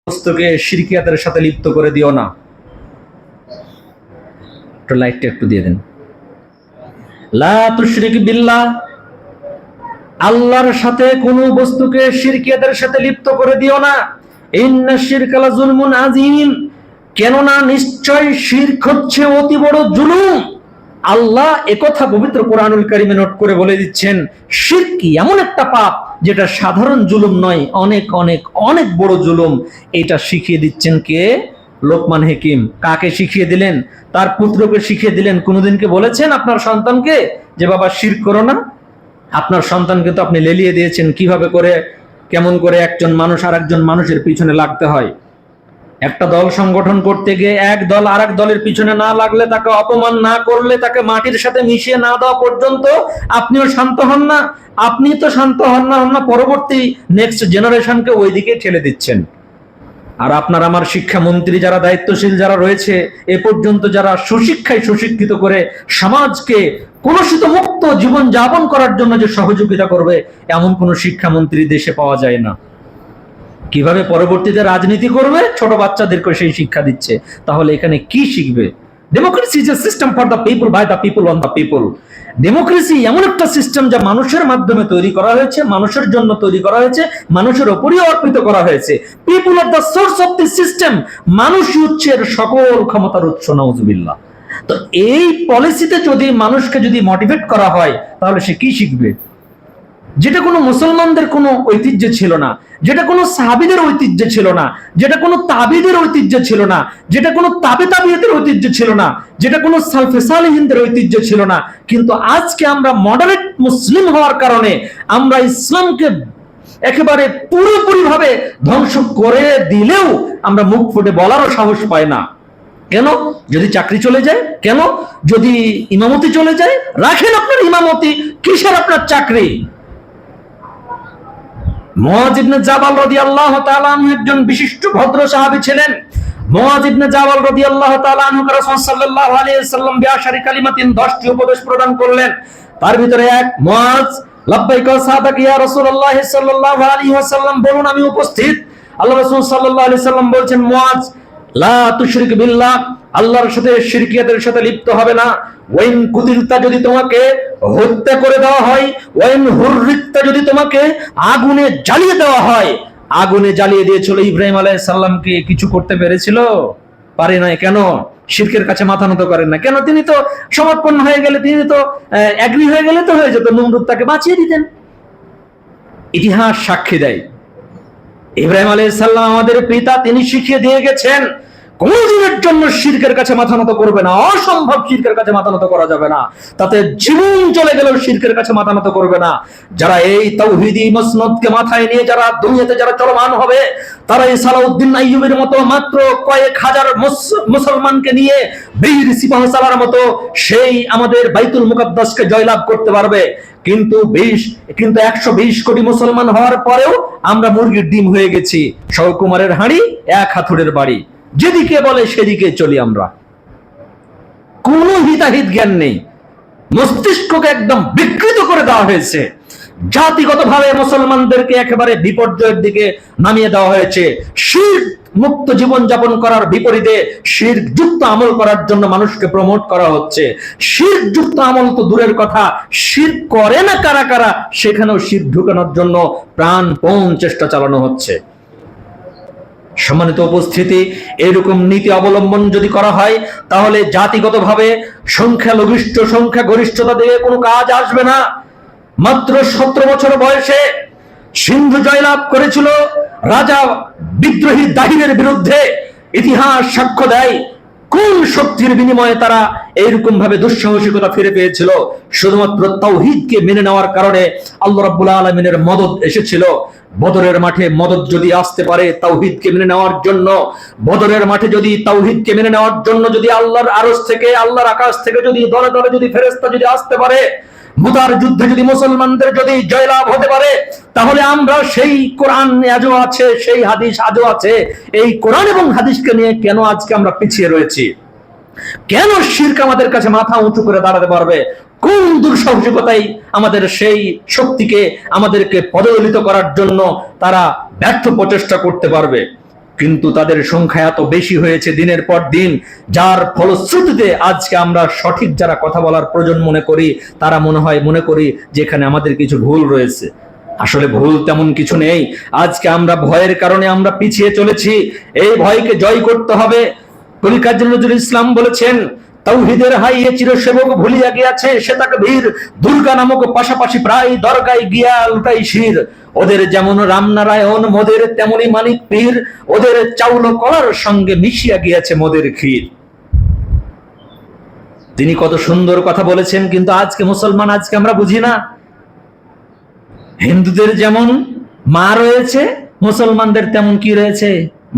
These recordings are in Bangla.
বস্তুকে শিরকিয়াতের সাথে লিপ্ত করে দিও না। একটু লাইটটা একটু দিয়ে দেন। লা তুশরিক বিল্লাহ, আল্লাহর সাথে কোন বস্তুকে শিরকিয়াতের সাথে লিপ্ত করে দিও না। ইন্না শিরকা লাযুলমুন আযীম, কেননা নিশ্চয় শিরক হচ্ছে অতি বড় জুলুম। আল্লাহ একথা পবিত্র কোরআনুল কারীমে নোট করে বলে দিচ্ছেন, শিরক এমন একটা পাপ যেটা সাধারণ জুলুম নয়, অনেক অনেক অনেক বড় জুলুম। এটা শিখিয়ে দিচ্ছেন কে? লোকমান হাকিম। কাকে শিখিয়ে দিলেন? তার পুত্রকে শিখিয়ে দিলেন। কোনোদিনকে বলেছেন আপনার সন্তানকে যে বাবা শিরক করো না? আপনার সন্তানকে তো আপনি লেলিয়ে দিয়েছেন কিভাবে করে, কেমন করে একজন মানুষ আর একজন মানুষের পিছনে লাগতে হয়। একটা দল সংগঠন করতে গিয়ে এক দল আর এক দলের পিছনে না লাগলে, তাকে অপমান না করলে, তাকে মাটির সাথে মিশিয়ে না দেওয়া পর্যন্ত আপনিও শান্ত হন না। আপনি তো শান্ত হন না, পরবর্তী নেক্সট জেনারেশনকে ওইদিকে ঠেলে দিচ্ছেন। আর আপনার আমার শিক্ষামন্ত্রী যারা দায়িত্বশীল যারা রয়েছে, এ পর্যন্ত যারা সুশিক্ষায় সুশিক্ষিত করে সমাজকে কলুষিত মুক্ত জীবন যাপন করার জন্য যে সহযোগিতা করবে, এমন কোন শিক্ষামন্ত্রী দেশে পাওয়া যায় না। কিভাবে পরবর্তীতে রাজনীতি করবে, ছোট বাচ্চাদেরকে সেই শিক্ষা দিচ্ছে। তাহলে এখানে কি শিখবে? Democracy is a system for the people, by the people, on the people. Democracy এমন একটা সিস্টেম যা মানুষের মাধ্যমে তৈরি করা হয়েছে, মানুষের জন্য তৈরি করা হয়েছে, মানুষের উপরই অর্পিত করা হয়েছে। People are the source of the system. মানুষই হচ্ছে এর সকল ক্ষমতার উৎস। নাউজুবিল্লাহ। তো এই পলিসিতে যদি মানুষকে যদি মোটিভেট করা হয়, তাহলে সে কি শিখবে? যেটা কোনো মুসলমানদের কোনো ঐতিহ্য ছিল না, যেটা কোনো সাহাবীদের ঐতিহ্য ছিল না, যেটা কোনো তাবিদের ঐতিহ্য ছিল না, যেটা কোনো তাবে তাবিয়তের ঐতিহ্য ছিল না, যেটা কোনো সালফে সালেহিনদের ঐতিহ্য ছিল না। কিন্তু আজকে আমরা মডারেট মুসলিম হওয়ার কারণে আমরা ইসলামকে একেবারে পুরোপুরি ভাবে ধ্বংস করে দিলেও আমরা মুখ ফুটে বলারও সাহস পাই না। কেন? যদি চাকরি চলে যায়? কেন? যদি ইমামতি চলে যায়? রাখেন আপনার ইমামতি, কিসের আপনার চাকরি? মুআয ইবনে জাবাল রাদিয়াল্লাহু তাআলা আনহু একজন বিশিষ্ট ভদ্র সাহাবী ছিলেন। মুআয ইবনে জাবাল রাদিয়াল্লাহু তাআলা আনহুকে রাসূল সাল্লাল্লাহু আলাইহি ওয়াসাল্লাম বিআশারি কালিমাতিন 10টি উপদেশ প্রদান করলেন। তার ভিতরে এক, মুআয লাব্বাইকা সাদাকা ইয়া রাসূলুল্লাহ সাল্লাল্লাহু আলাইহি ওয়াসাল্লাম, বলুন আমি উপস্থিত। আল্লাহ রাসূল সাল্লাল্লাহু আলাইহি ওয়াসাল্লাম বলছেন, মুআয লা তুশরিক বিল্লাহ, আল্লাহর সাথে শিরকিয়াতের সাথে লিপ্ত হবে না। ওয়াইন কুতিলতা, যদি তোমাকে হত্যা করে দেওয়া হয়, ওয়াইন হুররিকতা, যদি তোমাকে আগুনে জ্বালিয়ে দেওয়া হয়। আগুনে জ্বালিয়ে দিয়েছিল ইব্রাহিম আলাইহিস সালামকে, কিছু করতে পেরেছিল? পারে নাই। কেন? শিরকের কাছে মাথা নত করেন না কেন? তিনি তো সমর্পণ হয়ে গেলে, তিনি তো এগ্রি হয়ে গেলে তো হয়ে যেত, নমরুদ তাকে বাঁচিয়ে দিতেন। ইতিহাস সাক্ষী দেয়, ইব্রাহিম আলাইহিস সালাম আমাদের পিতা, তিনি শিখিয়ে দিয়ে গেছেন কোনদিনের জন্য শিরকের কাছে মাথা নত করবে না। অসম্ভব শিরকের কাছে মাথা নত করা যাবে না। তাতে জীবন চলে গেলেও শিরকের কাছে মাথা নত করবে না। যারা এই তাওহীদি মসনদকে মাথায় নিয়ে যারা দুনিয়াতে যারা চলমান হবে, তারা এই সালাউদ্দিন আইয়ুবের মতো মাত্র কয়েক হাজার মুসলমানকে নিয়ে বীর সিপাহসালার মতো সেই আমাদের বাইতুল মুকাদ্দাসকে জয়লাভ করতে পারবে। কিন্তু 120 কোটি মুসলমান হওয়ার পরেও আমরা মুরগির ডিম হয়ে গেছি, সহকুমারের হাঁড়ি, এক হাতুড়ের বাড়ি। যেদিকে বলে সেদিকে চলি আমরা। কোনো হিতাহিত জ্ঞান নেই। মস্তিষ্ককে একদম বিকৃত করে দেওয়া হয়েছে। জাতিগতভাবে মুসলমানদেরকে একেবারে বিপর্যয়ের দিকে নামিয়ে দেওয়া হয়েছে। শিরক মুক্ত জীবন যাপন করার বিপরীতে শিরক যুক্ত আমল করার জন্য মানুষকে প্রমোট করা হচ্ছে। শিরক যুক্ত আমল তো দূরের কথা, শিরক করে না কারা কারা, সেখানেও শিরক ঢুকানোর জন্য প্রাণপণ চেষ্টা চালানো হচ্ছে। সম্মানিত উপস্থিতি, এরকম নীতি অবলম্বন যদি করা হয়, তাহলে জাতিগতভাবে সংখ্যাগরিষ্ঠতা দিয়ে কোনো কাজ আসবে না। মাত্র 17 বছর বয়সে সিন্ধু জয়লাভ করেছিল রাজা বিদ্রোহী দাহিরের বিরুদ্ধে। ইতিহাস সাক্ষ্য দেয় কোন শক্তির বিনিময়ে তারা এইরকম ভাবে দুঃসাহসিকতা ফিরে পেয়েছিল। শুধুমাত্র তাওহীদকে মেনে নেওয়ার কারণে আল্লাহ রাব্বুল আলামিনের মদদ এসেছিল। বদরের মাঠে মদদ যদি আসতে পারে তাওহীদকে মেনে নেওয়ার জন্য, বদরের মাঠে যদি তাওহীদকে মেনে নেওয়ার জন্য যদি আল্লাহর আরশ থেকে, আল্লাহর আকাশ থেকে যদি দলে দলে যদি ফেরেশতা যদি আসতে পারে, মুতার যুদ্ধে যদি মুসলমানদের যদি জয়লাভ হতে পারে, তাহলে আমরা সেই কোরআন আজও আছে, সেই হাদিস আজও আছে। এই কোরআন এবং হাদিসকে নিয়ে কেন আজকে আমরা পিছিয়ে রয়েছি? কেন শিরক আমাদের কাছে মাথা উঁচু করে দাঁড়াতে পারবে? কোন দুঃসাহসিকতাই আমাদের সেই শক্তিকে আমাদেরকে পদদলিত করার জন্য তারা ব্যর্থ প্রচেষ্টা করতে পারবে? কিন্তু তাদের সংখ্যা এত বেশি হয়েছে দিনের পর দিন, যার ফলশ্রুতিতে আজকে আমরা সঠিক যারা কথা বলার প্রয়োজন তারা মনে করি যে এখানে আমাদের কিছু ভুল রয়েছে। আসলে ভুল তেমন কিছু নেই। আজকে আমরা ভয়ের কারণে আমরা পিছিয়ে চলেছি। এই ভয়কে জয় করতে হবে। কবি কাজী নজরুল ইসলাম বলেছেন, তাওহীদের হাইয়ে চিরসেবক ভুলিয়া গিয়াছে সে তাকবীর, দুর্গা নামক পাশাপাশি প্রায় দরগায় গিয়া লুটাই শির। ওদের যেমন রামনারায়ণ মোদের তেমনি মানিক পীর, ওদের চাউল কলার সঙ্গে মিশিয়া গিয়াছে মোদের ক্ষীর। তিনি কত সুন্দর কথা বলেছেন, কিন্তু আজকে মুসলমান আজকে আমরা বুঝি না। হিন্দুদের যেমন মা রয়েছে, মুসলমানদের তেমন কি রয়েছে?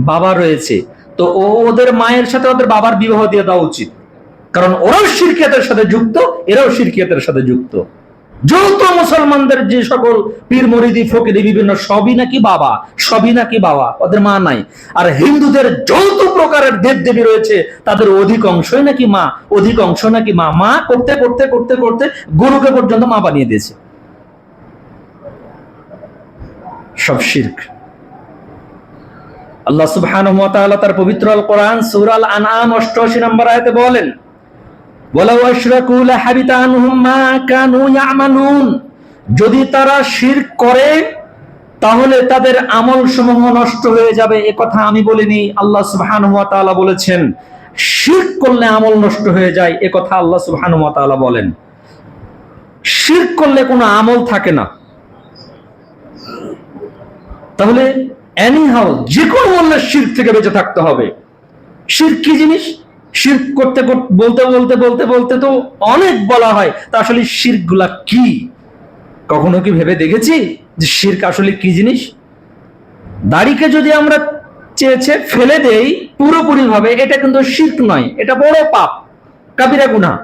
বাবা রয়েছে। তো ওদের মায়ের সাথে ওদের বাবার বিবাহ দিয়ে দেওয়া উচিত, কারণ ওরাও শিরকিয়াতের সাথে যুক্ত, এরাও শিরকিয়াতের সাথে যুক্ত। যৌথ মুসলমানদের যে সকল পীর মুরিদি ফকিরি বিভিন্ন সবই নাকি বাবা, সবই নাকি বাবা, ওদের মা নাই। আর হিন্দুদের যৌথ প্রকারের দেব দেবী রয়েছে, তাদের অধিকাংশই নাকি মা, অধিকাংশ নাকি মা। মা করতে করতে করতে করতে গুরুকে পর্যন্ত মা বানিয়ে দিয়েছে। সব শিরক। আল্লাহ সুবহানাহু ওয়া তাআলা তার পবিত্র আল কোরআন সূরা আল আনআম 88 নম্বর আয়াতে বলেন, ওয়ালাউ আশরাকু লাহাবিতা আনহুম মা কানু ইয়ামালুন, যদি তারা শিরক করে তাহলে তাদের আমল সমূহ নষ্ট হয়ে যাবে। এ কথা আমি বলিনি, আল্লাহ সুবহানাহু ওয়া তাআলা বলেছেন। শিরক করলে আমল নষ্ট হয়ে যায়, এ কথা আল্লাহ সুবহানাহু ওয়া তাআলা বলেন। শিরক করলে কোনো আমল থাকে না। তাহলে এনিহাউ যে কোনো মূল্যে শিরক থেকে বেঁচে থাকতে হবে। শিরক কি জিনিস? শিরক করতে বলতে বলতে বলতে বলতে তো অনেক বলা হয়, তা আসলে শিরক গুলা কি? কখনো কি ভেবে দেখেছি যে শিরক আসলে কি জিনিস? দাড়িকে যদি আমরা চেয়েছে ফেলে দেই পুরোপুরি ভাবে, এটা কিন্তু শিরক নয়, এটা বড় পাপ, কাবিরা গুনাহ।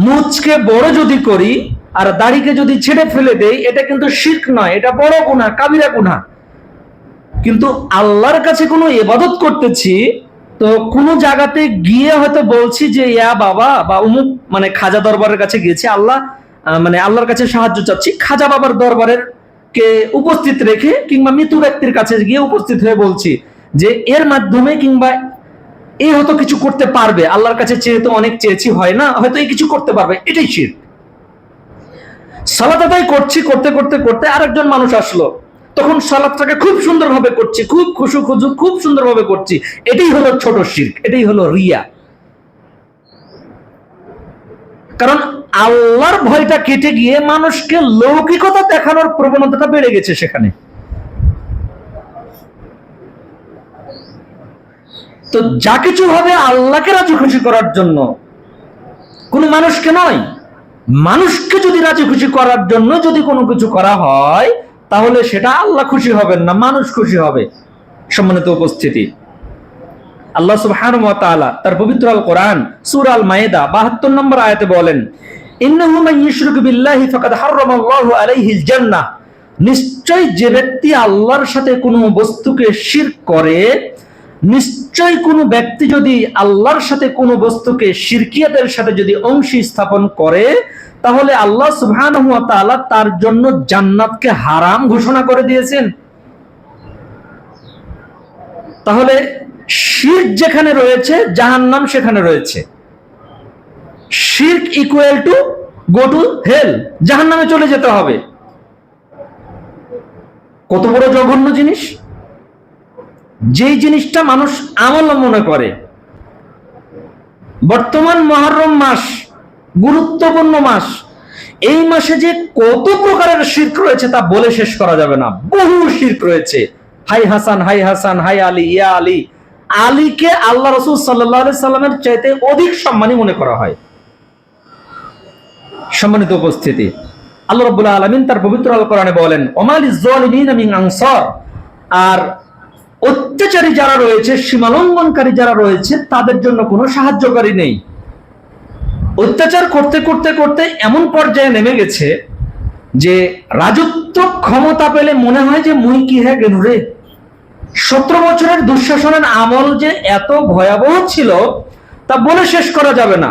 মুচকে বড় যদি করি আর দাড়িকে যদি ছেড়ে ফেলে দেই, এটা কিন্তু শিরক নয়, এটা বড় গুনাহ, কাবিরা গুনাহ। কিন্তু আল্লাহর কাছে কোনো ইবাদত করতেছি, তো কোনো জায়গাতে গিয়ে হয়তো বলছি যে ইয়া বাবা বা অমুক, মানে খাজা দরবারের কাছে গিয়েছি, আল্লাহ মানে আল্লাহর কাছে সাহায্য চাচ্ছি, খাজা বাবার দরবারের কে উপস্থিত রেখে কিংবা মৃত ব্যক্তির কাছে গিয়ে উপস্থিত হয়ে বলছি যে এর মাধ্যমে কিংবা এই হয়তো কিছু করতে পারবে, আল্লাহর কাছে চেয়ে তো অনেক চেয়েছি, হয় না, হয়তো এই কিছু করতে পারবে, এটাই শিরক। সালাত আদায় করছি, করতে করতে করতে আরেকজন মানুষ আসলো, তখন সালাতটাকে খুব সুন্দরভাবে করছি, খুব খুশু খুজু খুব সুন্দরভাবে করছি, এটাই হলো ছোট শিরক, এটাই হলো রিয়া। কারণ আল্লাহর ভয়টা কেটে গিয়ে মানুষকে লৌকিকতা দেখানোর প্রবণতাটা বেড়ে গেছে সেখানে। তো যা কিছু হবে আল্লাহকে রাজি খুশি করার জন্য, কোন মানুষকে নয়। মানুষকে যদি রাজি খুশি করার জন্য যদি কোনো কিছু করা হয়, তাহলে সেটা আল্লাহ খুশি হবেন না, মানুষ খুশি হবে। সম্মানিত উপস্থিতি, আল্লাহ সুবহানাহু ওয়া তাআলা তার পবিত্র আল কোরআন সূরা আল মায়েদা 72 নম্বর আয়াতে বলেন, ইন্নাহু মান ইউশরিকু বিল্লাহি ফাকাদ হারামাল্লাহু আলাইহিল জান্নাহ, নিশ্চয় যে ব্যক্তি আল্লাহর সাথে কোনো বস্তুকে শিরক করে, নিশ্চয় কোনো ব্যক্তি যদি আল্লাহর সাথে কোনো বস্তুকে শিরকিয়াতের সাথে যদি অংশী স্থাপন করে, তাহলে আল্লাহ সুবহানাহু ওয়া তাআলা তার জন্য জান্নাতকে হারাম ঘোষণা করে দিয়েছেন। তাহলে শিরক যেখানে রয়েছে জাহান্নাম সেখানে রয়েছে। শিরক equal to go to hell, জাহান্নামে চলে যেতে হবে। কত বড় জঘন্য জিনিস! যেই জিনিসটা মানুষ আমল মনে করে। বর্তমান মুহররম মাস গুরুত্বপূর্ণ মাস, এই মাসে যে কত প্রকারের শিরক রয়েছে তা বলে শেষ করা যাবে না। বহু শিরক রয়েছে। হাই হাসান, হাই হাসান, হাই আলী, ইয়া আলী। আলীকে আল্লাহ রাসূল সাল্লাল্লাহু আলাইহি সাল্লামের চাইতে অধিক সম্মানী মনে করা হয়। সম্মানিত উপস্থিতি, আল্লাহ রাব্বুল আলামিন তার পবিত্র আল কোরআনে বলেন, ওমা লিয-যালিমিনা মিন আনসার, আর অত্যাচারী যারা রয়েছে, সীমালঙ্ঘনকারী যারা রয়েছে, তাদের জন্য কোনো সাহায্যকারী নেই। অত্যাচার করতে করতে করতে এমন পর্যায়ে নেমে গেছে যে রাজত্ব ক্ষমতা পেলে মনে হয় যে মুই কি হ্যাঁ গেনু রে। 17 বছরের দুঃশাসনের আমল যে এত ভয়াবহ ছিল তা বলে শেষ করা যাবে না।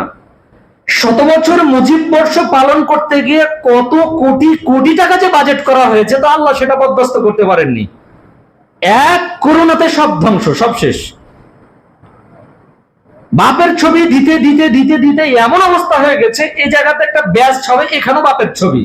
100 বছর মুজিব বর্ষ পালন করতে গিয়ে কত কোটি কোটি টাকা যে বাজেট করা হয়েছে, তা আল্লাহ সেটা বরদাস্ত করতে পারেননি। এক করোনাতে সব ধ্বংস, সব শেষ। বাপের ছবি দিতে দিতে দিতে দিতে এমন অবস্থা হয়ে গেছে, এই জায়গাতে একটা ব্যাজ হবে, এখানেও বাপের ছবি।